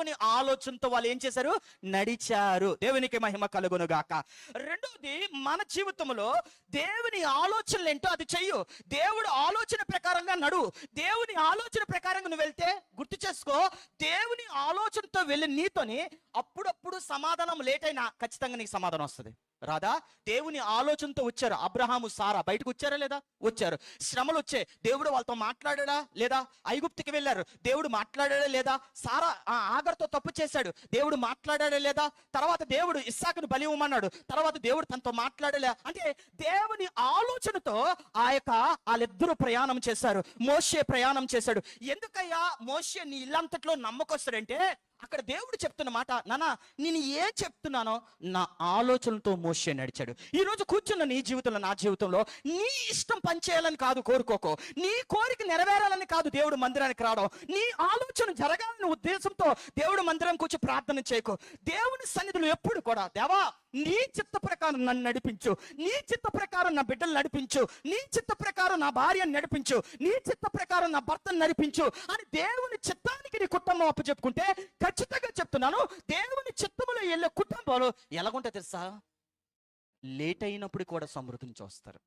దేవుని ఆలోచనతో వాళ్ళు ఏం చేశారు? నడిచారు. దేవునికి మహిమ కలుగును గాక. రెండోది, మన జీవితంలో దేవుని ఆలోచనలు ఏంటో అది చెయ్యు. దేవుడు ఆలోచన ప్రకారంగా నడు. దేవుని ఆలోచన ప్రకారంగా నువ్వు వెళ్తే గుర్తు చేసుకో, దేవుని ఆలోచనతో వెళ్ళి నీతోని అప్పుడప్పుడు సమాధానం లేట్ అయినా ఖచ్చితంగా నీకు సమాధానం వస్తుంది. రాదా? దేవుని ఆలోచనతో వచ్చారు అబ్రహాము, సారా. బయటకు వచ్చారా లేదా? వచ్చారు. శ్రమలు వచ్చాయి, దేవుడు వాళ్ళతో మాట్లాడా లేదా? ఐగుప్తుకి వెళ్ళారు, దేవుడు మాట్లాడా లేదా? సారా ఆగర్తో తప్పు చేశాడు, దేవుడు మాట్లాడా లేదా? తర్వాత దేవుడు ఇస్సాకును బలి ఇవ్వమన్నాడు, తర్వాత దేవుడు తనతో మాట్లాడలే. అంటే దేవుని ఆలోచనతో వాళ్ళిద్దరూ ప్రయాణం చేశారు. మోషే ప్రయాణం చేశాడు. ఎందుకయ్యా మోషే నీ ఇల్లంతట్లో నమ్మకొస్తాడంటే, అక్కడ దేవుడు చెప్తున్న మాట, నాన్న నేను ఏం చెప్తున్నానో నా ఆలోచనతో మోషే నడిచాడు. ఈరోజు కూర్చున్న నీ జీవితంలో, నా జీవితంలో నీ ఇష్టం పనిచేయాలని కాదు కోరుకోకో, నీ కోరిక నెరవేరాలని కాదు దేవుడు మందిరానికి రావడం, నీ ఆలోచన జరగాలని ఉద్దేశంతో దేవుడు మందిరం కూర్చొని ప్రార్థన చేయకో. దేవుని సన్నిధిలో ఎప్పుడు కూడా, దేవా నీ చిత్త ప్రకారం నన్ను నడిపించు, నీ చిత్త ప్రకారం నా బిడ్డలు నడిపించు, నీ చిత్త ప్రకారం నా భార్యను నడిపించు, నీ చిత్త ప్రకారం నా భర్తను నడిపించు అని దేవుని చిత్తానికి నీ కుటుంబం అప్పచెప్పుకుంటే, ఖచ్చితంగా చెప్తున్నాను, దేవుని చిత్తములో వెళ్ళే కుటుంబాలు ఎలాగుంటే తెలుసా? లేట్ అయినప్పుడు కూడా సమృద్ధిని చూస్తారు.